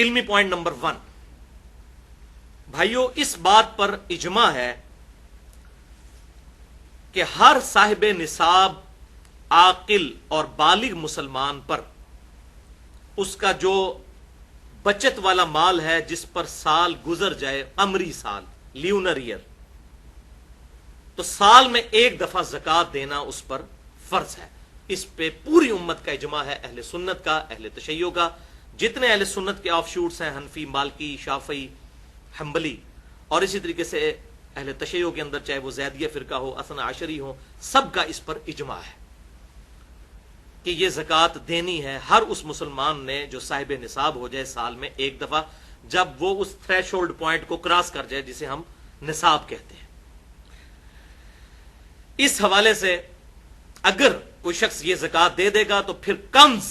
علمی point number 1، بھائیو اس بات پر اجماع ہے کہ ہر صاحب نصاب عاقل اور بالغ مسلمان پر اس کا جو بچت والا مال ہے جس پر سال گزر جائے، قمری سال، لیونر ایئر، تو سال میں ایک دفعہ زکوٰۃ دینا اس پر فرض ہے۔ اس پہ پوری امت کا اجماع ہے، اہل سنت کا، اہل تشیع کا، جتنے اہل سنت کے آف شوٹس ہیں، حنفی، مالکی، شافعی، حنبلی، اور اسی طریقے سے اہل تشیع کے اندر چاہے وہ زیدیہ فرقہ ہو، اثنا عشری ہو، سب کا اس پر اجماع ہے کہ یہ زکوٰۃ دینی ہے ہر اس مسلمان نے جو صاحب نصاب ہو جائے سال میں ایک دفعہ، جب وہ اس تھریش ہولڈ پوائنٹ کو کراس کر جائے جسے ہم نصاب کہتے ہیں۔ اس حوالے سے اگر کوئی شخص یہ زکوٰۃ دے دے گا تو پھر کنز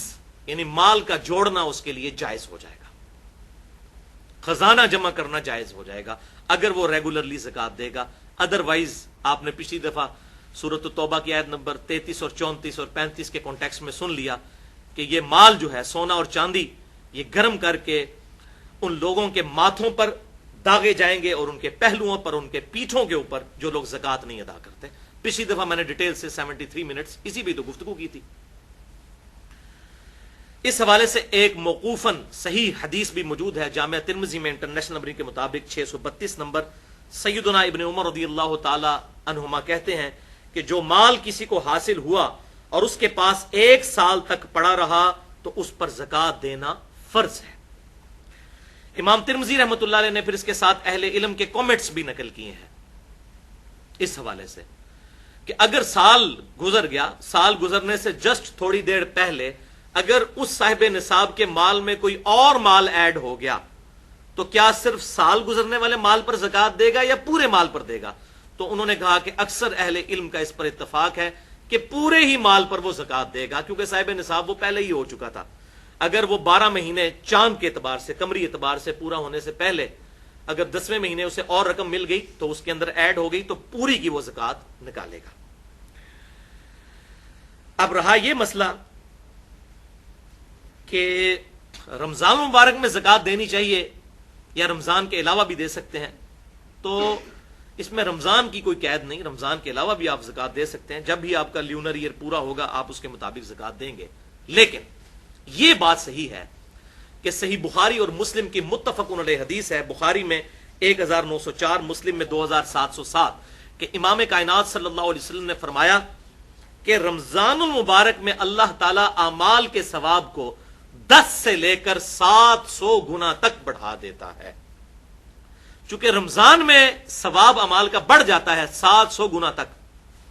یعنی مال کا جوڑنا اس کے لیے جائز ہو جائے گا، خزانہ جمع کرنا جائز ہو جائے گا اگر وہ ریگولرلی زکوٰۃ دے گا۔ ادروائز آپ نے پچھلی دفعہ سورۃ التوبہ کی آیت نمبر 33 اور 34 اور 35 کے کانٹیکسٹ میں سن لیا کہ یہ مال جو ہے سونا اور چاندی، یہ گرم کر کے ان لوگوں کے ماتھوں پر داغے جائیں گے اور ان کے پہلوؤں پر، ان کے پیٹھوں کے اوپر جو لوگ زکوٰۃ نہیں ادا کرتے۔ پچھلی دفعہ میں نے ڈیٹیل سے 73 منٹس اسی بھی تو گفتگو کی تھی۔ اس حوالے سے ایک موقوفاً صحیح حدیث بھی موجود ہے جامعہ ترمذی میں انٹرنیشنل نمبر کے مطابق 632 نمبر، سیدنا ابن عمر رضی اللہ تعالی عنہما کہتے ہیں کہ جو مال کسی کو حاصل ہوا اور اس کے پاس 1 سال تک پڑا رہا تو اس پر زکوٰۃ دینا فرض ہے۔ امام ترمذی رحمۃ اللہ علیہ نے پھر اس کے ساتھ اہل علم کے کامنٹس بھی نقل کیے ہیں اس حوالے سے کہ اگر سال گزر گیا، سال گزرنے سے جسٹ تھوڑی دیر پہلے اگر اس صاحب نصاب کے مال میں کوئی اور مال ایڈ ہو گیا تو کیا صرف سال گزرنے والے مال پر زکوٰۃ دے گا یا پورے مال پر دے گا؟ تو انہوں نے کہا کہ اکثر اہل علم کا اس پر اتفاق ہے کہ پورے ہی مال پر وہ زکوٰۃ دے گا، کیونکہ صاحب نصاب وہ پہلے ہی ہو چکا تھا۔ اگر وہ 12 مہینے چاند کے اعتبار سے، قمری اعتبار سے پورا ہونے سے پہلے اگر 10ویں مہینے اسے اور رقم مل گئی تو اس کے اندر ایڈ ہو گئی تو پوری کی وہ زکوٰۃ نکالے گا۔ اب رہا یہ مسئلہ کہ رمضان مبارک میں زکوٰۃ دینی چاہیے یا رمضان کے علاوہ بھی دے سکتے ہیں، تو اس میں رمضان کی کوئی قید نہیں، رمضان کے علاوہ بھی آپ زکوٰۃ دے سکتے ہیں، جب بھی آپ کا لیونر ایئر پورا ہوگا آپ اس کے مطابق زکوٰۃ دیں گے۔ لیکن یہ بات صحیح ہے کہ صحیح بخاری اور مسلم کی متفق علیہ حدیث ہے، بخاری میں 1904، مسلم میں 2707، کہ امام کائنات صلی اللہ علیہ وسلم نے فرمایا کہ رمضان المبارک میں اللہ تعالی اعمال کے ثواب کو 10 سے لے کر 700 گنا تک بڑھا دیتا ہے۔ چونکہ رمضان میں ثواب اعمال کا بڑھ جاتا ہے 700 گنا تک،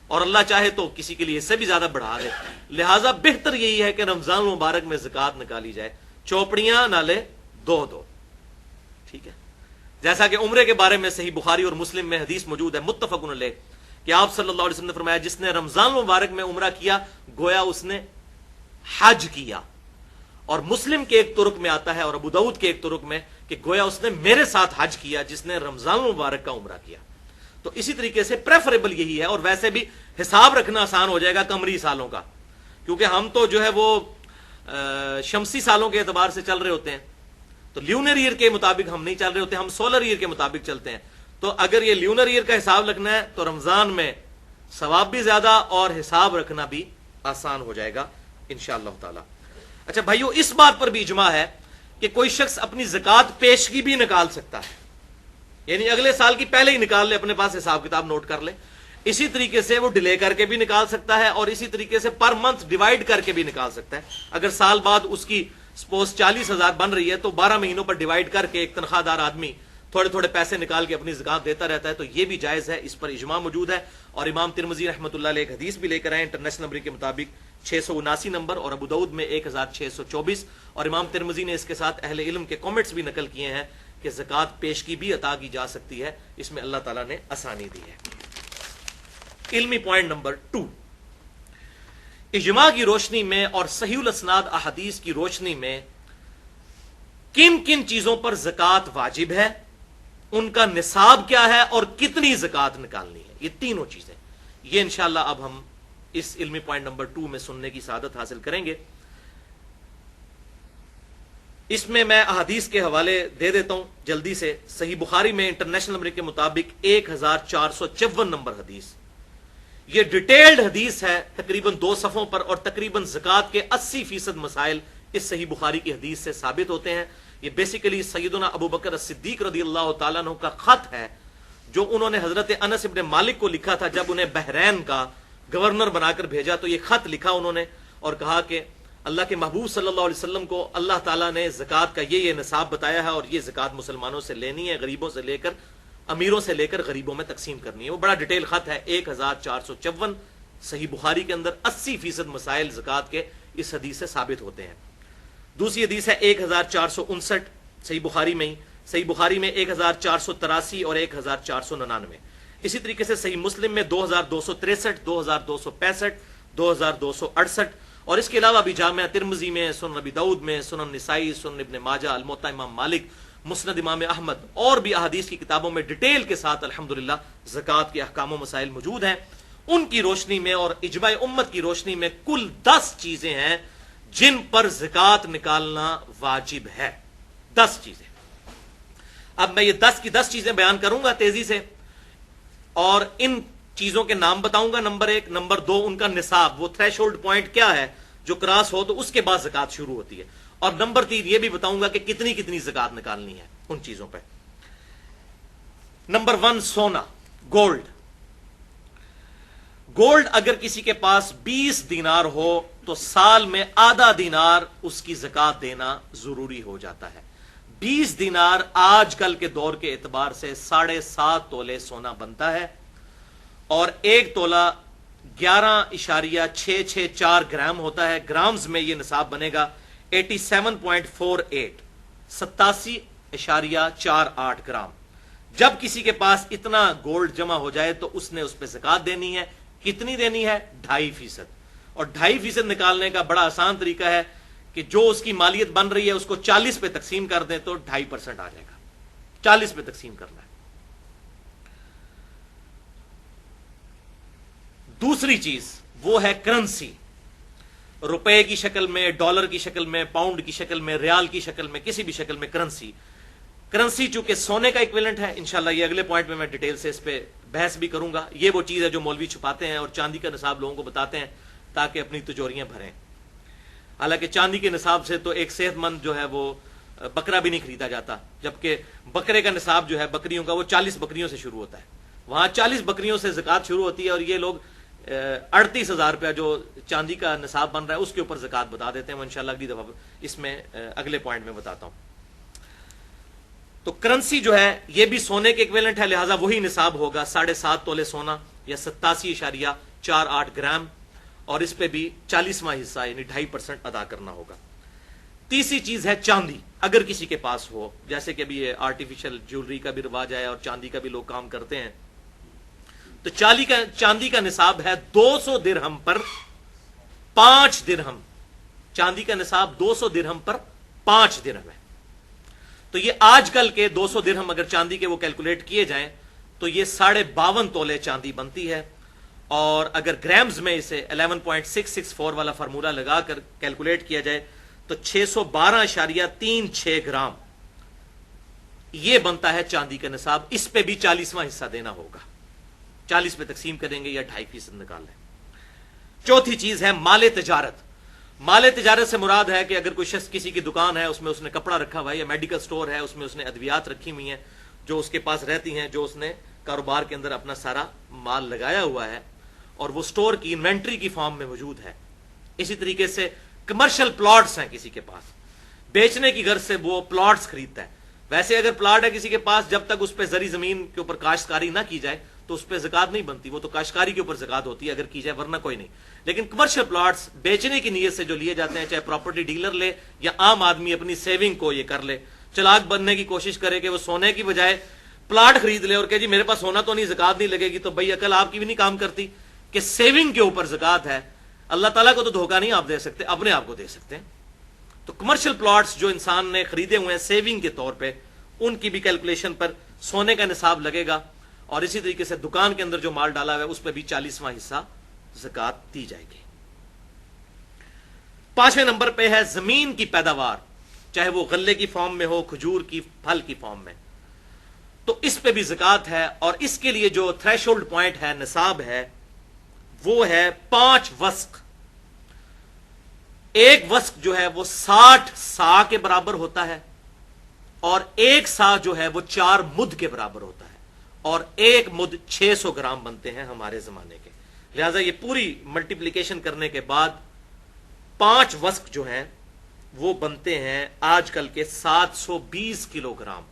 اور اللہ چاہے تو کسی کے لیے اس سے بھی زیادہ بڑھا دے، لہٰذا بہتر یہی ہے کہ رمضان مبارک میں زکوٰۃ نکالی جائے، چوپڑیاں نہ لے، 2 ٹھیک ہے۔ جیسا کہ عمرے کے بارے میں صحیح بخاری اور مسلم میں حدیث موجود ہے متفق علیہ کہ آپ صلی اللہ علیہ وسلم نے فرمایا جس نے رمضان مبارک میں عمرہ کیا گویا اس نے حج کیا، اور مسلم کے ایک طرق میں آتا ہے اور ابو داؤد کے ایک طرق میں کہ گویا اس نے میرے ساتھ حج کیا جس نے رمضان مبارک کا عمرہ کیا۔ تو اسی طریقے سے پریفریبل یہی ہے، اور ویسے بھی حساب رکھنا آسان ہو جائے گا قمری سالوں کا، کیونکہ ہم تو جو ہے وہ شمسی سالوں کے اعتبار سے چل رہے ہوتے ہیں، تو لیونر ایئر کے مطابق ہم نہیں چل رہے ہوتے، ہم سولر ایئر کے مطابق چلتے ہیں۔ تو اگر یہ لیونر ایئر کا حساب رکھنا ہے تو رمضان میں ثواب بھی زیادہ اور حساب رکھنا بھی آسان ہو جائے گا انشاءاللہ تعالی۔ اچھا بھائیو، اس بات پر بھی اجماع ہے کہ کوئی شخص اپنی زکوٰۃ پیشگی بھی نکال سکتا ہے، یعنی اگلے سال کی پہلے ہی نکال لے، اپنے پاس حساب کتاب نوٹ کر لے۔ اسی طریقے سے وہ ڈیلے کر کے بھی نکال سکتا ہے، اور اسی طریقے سے پر منتھ ڈیوائڈ کر کے بھی نکال سکتا ہے۔ اگر سال بعد اس کی سپوز 40,000 بن رہی ہے تو 12 مہینوں پر ڈیوائڈ کر کے ایک تنخواہ دار آدمی تھوڑے تھوڑے پیسے نکال کے اپنی زکوٰۃ دیتا رہتا ہے، تو یہ بھی جائز ہے، اس پر اجماع موجود ہے۔ اور امام ترمذی رحمۃ اللہ علیہ ایک حدیث بھی لے کر آئے انٹرنیشنل نمبر کے مطابق 679 نمبر، اور ابو داؤد میں 1624، اور امام ترمذی نے اس کے ساتھ اہل علم کے کامنٹس بھی نقل کیے ہیں کہ زکوٰۃ پیشگی بھی عطا کی جا سکتی ہے، اس میں اللہ تعالیٰ نے آسانی دی ہے۔ علمی پوائنٹ نمبر 2، اجماع کی روشنی میں اور صحیح الاسناد احادیث کی روشنی میں کن کن چیزوں پر زکوٰۃ واجب ہے، ان کا نصاب کیا ہے اور کتنی زکوٰۃ نکالنی ہے، یہ تینوں چیزیں، یہ انشاءاللہ اب ہم اس علمی پوائنٹ نمبر 2 میں سننے کی سعادت حاصل کریں گے۔ اس میں احادیث کے حوالے دے دیتا ہوں جلدی سے. صحیح بخاری میں انٹرنیشنل نمبر کے مطابق 1454 نمبر حدیث. یہ ڈیٹیلڈ حدیث ہے تقریباً 2 صفحوں پر, اور تقریباً زکوٰۃ کے 80% مسائل اس صحیح بخاری کی حدیث سے ثابت ہوتے ہیں. یہ بیسیکلی سیدنا ابو بکر الصدیق رضی اللہ تعالیٰ عنہ کا خط ہے جو انہوں نے حضرت انس ابن مالک کو لکھا تھا جب انہیں بحرین کا گورنر بنا کر بھیجا. تو یہ خط لکھا انہوں نے اور کہا کہ اللہ کے محبوب صلی اللہ علیہ وسلم کو اللہ تعالیٰ نے زکوٰۃ کا یہ نصاب بتایا ہے, اور یہ زکوٰۃ مسلمانوں سے لینی ہے, غریبوں سے لے کر امیروں سے لے کر غریبوں میں تقسیم کرنی ہے. وہ بڑا ڈیٹیل خط ہے, 1454 صحیح بخاری کے اندر 80% مسائل زکوٰۃ کے اس حدیث سے ثابت ہوتے ہیں. دوسری حدیث ہے 1459 صحیح بخاری میں ہی, صحیح بخاری میں 1483 اور 1499. اسی طریقے سے صحیح مسلم میں 2263, 2265, 2268, اور اس کے علاوہ بھی جامعہ ترمذی میں, سنن ابی داؤد میں, سنن نسائی, سنن ابن ماجہ, الموطا امام مالک, مسند امام احمد اور بھی احادیث کی کتابوں میں ڈیٹیل کے ساتھ الحمدللہ زکوٰۃ کے احکام و مسائل موجود ہیں. ان کی روشنی میں اور اجماع امت کی روشنی میں کل 10 چیزیں ہیں جن پر زکوٰۃ نکالنا واجب ہے. 10 چیزیں. اب میں یہ 10 کی 10 چیزیں بیان کروں گا تیزی سے, اور ان چیزوں کے نام بتاؤں گا. نمبر 1, نمبر 2 ان کا نصاب, وہ تھریش ہولڈ پوائنٹ کیا ہے جو کراس ہو تو اس کے بعد زکوٰۃ شروع ہوتی ہے, اور نمبر 3 یہ بھی بتاؤں گا کہ کتنی کتنی زکوٰۃ نکالنی ہے ان چیزوں پہ. نمبر 1, سونا, گولڈ. گولڈ اگر کسی کے پاس 20 دینار ہو تو سال میں آدھا دینار اس کی زکوٰۃ دینا ضروری ہو جاتا ہے. 20 دینار آج کل کے دور کے اعتبار سے 7.5 تولے سونا بنتا ہے, اور 1 تولہ 11.664 گرام ہوتا ہے. گرامز میں یہ نصاب بنے گا 87.48, 87.48 گرام. جب کسی کے پاس اتنا گولڈ جمع ہو جائے تو اس نے اس پہ زکوٰۃ دینی ہے. کتنی دینی ہے؟ 2.5%. اور 2.5% نکالنے کا بڑا آسان طریقہ ہے کہ جو اس کی مالیت بن رہی ہے اس کو 40 پہ تقسیم کر دیں تو 2.5% آ جائے گا. 40 پہ تقسیم کرنا ہے. دوسری چیز وہ ہے کرنسی, روپے کی شکل میں, ڈالر کی شکل میں, پاؤنڈ کی شکل میں, ریال کی شکل میں, کسی بھی شکل میں کرنسی. کرنسی چونکہ سونے کا ایکویلنٹ ہے, انشاءاللہ یہ اگلے پوائنٹ میں ڈیٹیل سے اس پہ بحث بھی کروں گا. یہ وہ چیز ہے جو مولوی چھپاتے ہیں اور چاندی کا نصاب لوگوں کو بتاتے ہیں تاکہ اپنی تجوریاں بھریں. حالانکہ چاندی کے نصاب سے تو ایک صحت مند جو ہے وہ بکرا بھی نہیں خریدا جاتا, جبکہ بکرے کا نصاب جو ہے بکریوں کا وہ 40 بکریوں سے شروع ہوتا ہے. وہاں 40 بکریوں سے زکوٰۃ شروع ہوتی ہے, اور یہ لوگ 38,000 روپیہ جو چاندی کا نصاب بن رہا ہے اس کے اوپر زکوٰۃ بتا دیتے ہیں. وہ انشاءاللہ اگلی دفعہ اس میں اگلے پوائنٹ میں بتاتا ہوں. تو کرنسی جو ہے یہ بھی سونے کے ایکویلنٹ ہے, لہٰذا وہی نصاب ہوگا 7.5 تولے سونا یا 87.48 گرام, اور اس پہ بھی 40واں حصہ یعنی 2.5% ادا کرنا ہوگا. تیسری چیز ہے چاندی. اگر کسی کے پاس ہو, جیسے کہ ابھی یہ آرٹیفیشل جیولری کا بھی رواج ہے اور چاندی کا بھی لوگ کام کرتے ہیں, تو چاندی کا نصاب ہے 200 درہم پر 5 درہم. چاندی کا نصاب 200 درہم پر 5 درہم ہے. تو یہ آج کل کے 200 درہم اگر چاندی کے وہ کیلکولیٹ کیے جائیں تو یہ 52.5 تولے چاندی بنتی ہے. اور اگر گرامز میں اسے 11.664 والا فارمولا لگا کر کیلکولیٹ کیا جائے تو 612.36 گرام یہ بنتا ہے چاندی کا نصاب. اس پہ بھی 40واں حصہ دینا ہوگا. 40 پہ تقسیم کریں گے یا 2.5% نکال لیں. چوتھی چیز ہے مال تجارت. مال تجارت سے مراد ہے کہ اگر کوئی شخص کسی کی دکان ہے, اس میں اس نے کپڑا رکھا ہوا ہے, یا میڈیکل سٹور ہے, اس میں اس نے ادویات رکھی ہوئی ہیں جو اس کے پاس رہتی ہیں, جو اس نے کاروبار کے اندر اپنا سارا مال لگایا ہوا ہے, اور وہ سٹور کی انوینٹری کی فارم میں موجود ہے. اسی طریقے سے کمرشل پلاٹس ہیں کسی کے پاس, بیچنے کی غرض سے وہ پلاٹس خریدتا ہے. ویسے اگر پلاٹ ہے کسی کے پاس, جب تک اس پہ زرعی زمین کے اوپر کاشتکاری نہ کی جائے تو اس پہ زکوٰۃ نہیں بنتی, وہ تو کاشتکاری کے اوپر زکوٰۃ ہوتی ہے اگر کی جائے, ورنہ کوئی نہیں. لیکن کمرشل پلاٹس بیچنے کی نیت سے جو لیے جاتے ہیں, چاہے پراپرٹی ڈیلر لے یا عام آدمی اپنی سیونگ کو یہ کر لے, چلاک بننے کی کوشش کرے کہ وہ سونے کی بجائے پلاٹ خرید لے اور کہ جی میرے پاس سونا تو نہیں, زکوٰۃ نہیں لگے گی, تو بھائی عقل آپ کی بھی نہیں کام کرتی کہ سیونگ کے اوپر زکوٰۃ ہے. اللہ تعالیٰ کو تو دھوکہ نہیں آپ دے سکتے, اپنے آپ کو دے سکتے ہیں. تو کمرشل پلاٹس جو انسان نے خریدے ہوئے ہیں سیونگ کے طور پہ, ان کی بھی کیلکولیشن پر سونے کا نصاب لگے گا. اور اسی طریقے سے دکان کے اندر جو مال ڈالا ہوا ہے اس پہ بھی 40واں حصہ زکوٰۃ دی جائے گی. 5ویں نمبر پہ ہے زمین کی پیداوار, چاہے وہ غلے کی فارم میں ہو، کھجور کی پھل کی فارم میں، تو اس پہ بھی زکات ہے. اور اس کے لیے جو تھریش ہولڈ پوائنٹ ہے، نصاب ہے، وہ ہے 5 وسق. ایک وسق جو ہے وہ 60 سا کے برابر ہوتا ہے، اور ایک سا جو ہے وہ 4 مد کے برابر ہوتا ہے، اور ایک مد 600 گرام بنتے ہیں ہمارے زمانے کے. لہذا یہ پوری ملٹیپلیکیشن کرنے کے بعد 5 وسق جو ہیں وہ بنتے ہیں آج کل کے 720 کلو گرام.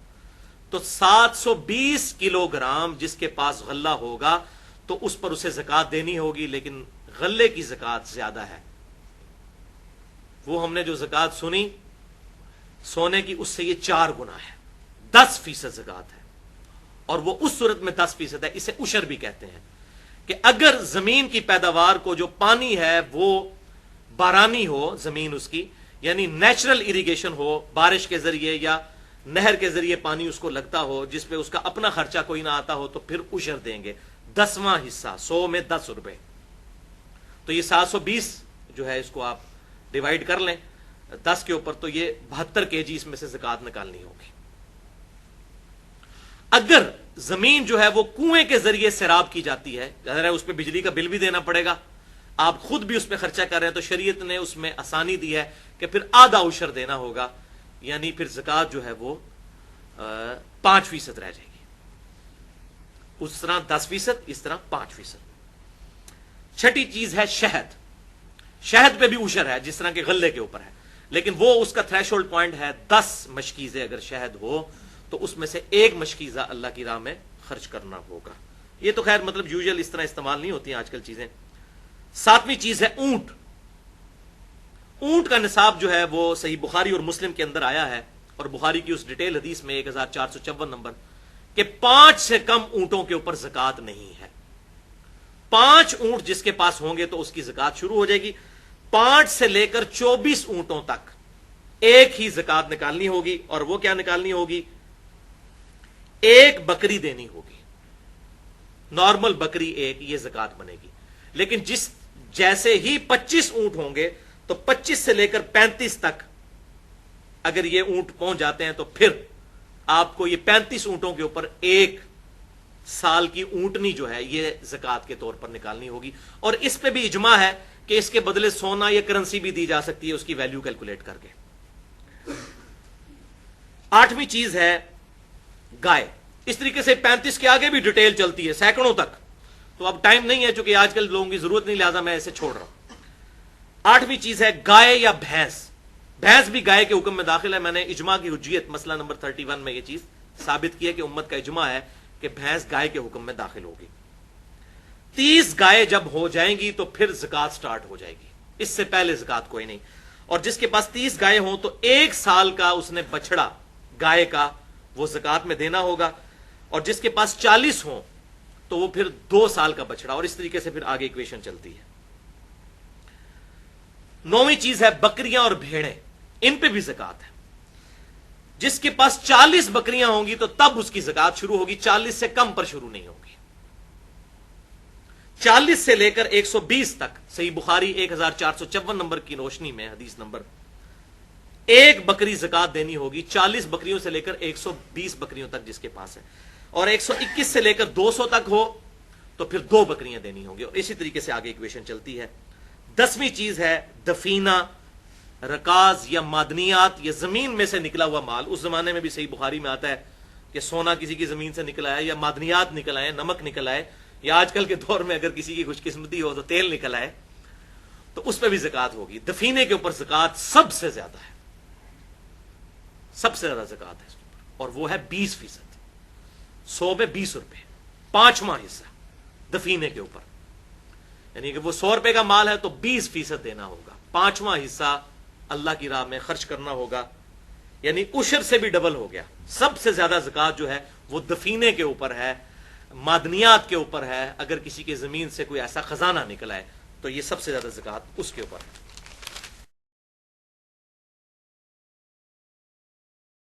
تو 720 کلو گرام جس کے پاس غلہ ہوگا تو اس پر اسے زکات دینی ہوگی، لیکن غلے کی زکات زیادہ ہے. وہ ہم نے جو زکات سنی سونے کی، اس سے یہ 4 گنا ہے، 10% زکات ہے. اور وہ اس صورت میں 10% ہے، اسے عشر بھی کہتے ہیں، کہ اگر زمین کی پیداوار کو جو پانی ہے وہ بارانی ہو، زمین اس کی یعنی نیچرل اریگیشن ہو، بارش کے ذریعے یا نہر کے ذریعے پانی اس کو لگتا ہو، جس پہ اس کا اپنا خرچہ کوئی نہ آتا ہو، تو پھر عشر دیں گے 10واں حصہ، 100 میں 10 روپے. تو یہ 720 جو ہے اس کو آپ ڈیوائڈ کر لیں 10 کے اوپر، تو یہ 72 kg اس میں سے زکات نکالنی ہوگی. اگر زمین جو ہے وہ کنویں کے ذریعے سیراب کی جاتی ہے، ظاہر ہے اس پہ بجلی کا بل بھی دینا پڑے گا، آپ خود بھی اس پہ خرچہ کر رہے ہیں، تو شریعت نے اس میں آسانی دی ہے کہ پھر آدھا عشر دینا ہوگا، یعنی پھر زکات جو ہے وہ 5% رہ جائے گی. اس طرح 10%، اس طرح 5%. چھٹی چیز ہے شہد. شہد پہ بھی عشر ہے جس طرح کے غلے کے اوپر ہے، لیکن وہ اس کا تھریش ہولڈ پوائنٹ ہے 10 مشکیزیں. اگر شہد ہو تو اس میں سے 1 مشکیزہ اللہ کی راہ میں خرچ کرنا ہوگا. یہ تو خیر مطلب یوزل اس طرح استعمال نہیں ہوتی ہیں آج کل چیزیں. 7ویں چیز ہے اونٹ. اونٹ کا نصاب جو ہے وہ صحیح بخاری اور مسلم کے اندر آیا ہے، اور بخاری کی اس ڈیٹیل حدیث میں 1454 نمبر، کہ 5 سے کم اونٹوں کے اوپر زکات نہیں ہے. 5 اونٹ جس کے پاس ہوں گے تو اس کی زکات شروع ہو جائے گی. 5 سے لے کر 24 اونٹوں تک ایک ہی زکات نکالنی ہوگی. اور وہ کیا نکالنی ہوگی؟ ایک بکری دینی ہوگی، نارمل بکری ایک، یہ زکات بنے گی. لیکن جیسے ہی 25 اونٹ ہوں گے تو 25 سے لے کر 35 تک اگر یہ اونٹ پہنچ جاتے ہیں تو پھر آپ کو یہ 35 اونٹوں کے اوپر 1 سال کی اونٹنی جو ہے یہ زکات کے طور پر نکالنی ہوگی. اور اس پہ بھی اجماع ہے کہ اس کے بدلے سونا یا کرنسی بھی دی جا سکتی ہے اس کی ویلیو کیلکولیٹ کر کے. 8ویں چیز ہے گائے. اس طریقے سے 35 کے آگے بھی ڈیٹیل چلتی ہے سینکڑوں تک، تو اب ٹائم نہیں ہے چونکہ آج کل لوگوں کی ضرورت نہیں، لہذا میں اسے چھوڑ رہا ہوں. 8ویں چیز ہے گائے یا بھینس. بھینس بھی گائے کے حکم میں داخل ہے. میں نے اجماع کی حجیت مسئلہ نمبر 31 میں یہ چیز ثابت کی ہے کہ امت کا اجماع ہے کہ بھینس گائے کے حکم میں داخل ہوگی. 30 گائے جب ہو جائیں گی تو پھر زکات سٹارٹ ہو جائے گی، اس سے پہلے زکات کوئی نہیں. اور جس کے پاس 30 گائے ہوں تو 1 سال کا اس نے بچڑا گائے کا وہ زکات میں دینا ہوگا. اور جس کے پاس 40 ہوں تو وہ پھر 2 سال کا بچڑا. اور اس طریقے سے پھر آگے ایکویشن چلتی ہے. 9ویں چیز ہے بکریاں اور بھیڑیں. ان پہ بھی زکات ہے. جس کے پاس 40 بکریاں ہوں گی تو تب اس کی زکات شروع ہوگی، 40 سے کم پر شروع نہیں ہوگی. 40 سے لے کر 120 تک صحیح بخاری 1454 نمبر کی روشنی میں حدیث نمبر، 1 بکری زکات دینی ہوگی. 40 بکریوں سے لے کر 120 بکریوں تک جس کے پاس ہے. اور 121 سے لے کر 200 تک ہو تو پھر 2 بکریاں دینی ہوں گی. اور اسی طریقے سے آگے ایکویشن چلتی ہے. 10ویں چیز ہے دفینہ، رکاز یا معدنیات، یہ زمین میں سے نکلا ہوا مال. اس زمانے میں بھی صحیح بخاری میں آتا ہے کہ سونا کسی کی زمین سے نکلا ہے، یا معدنیات نکلا ہے، نمک نکلا ہے، یا آج کل کے دور میں اگر کسی کی خوش قسمتی ہو تو تیل نکلا ہے، تو اس پہ بھی زکات ہوگی. دفینے کے اوپر زکات سب سے زیادہ ہے، سب سے زیادہ زکات ہے اس کے اوپر، اور وہ ہے 20%. 100 میں 20 روپے، 5واں حصہ دفینے کے اوپر. یعنی کہ وہ 100 روپے کا مال ہے تو 20% دینا ہوگا، 5واں حصہ اللہ کی راہ میں خرچ کرنا ہوگا. یعنی عشر سے بھی ڈبل ہو گیا. سب سے زیادہ زکات جو ہے وہ دفینے کے اوپر ہے، معدنیات کے اوپر ہے. اگر کسی کی زمین سے کوئی ایسا خزانہ نکلا ہے تو یہ سب سے زیادہ زکات اس کے اوپر ہے.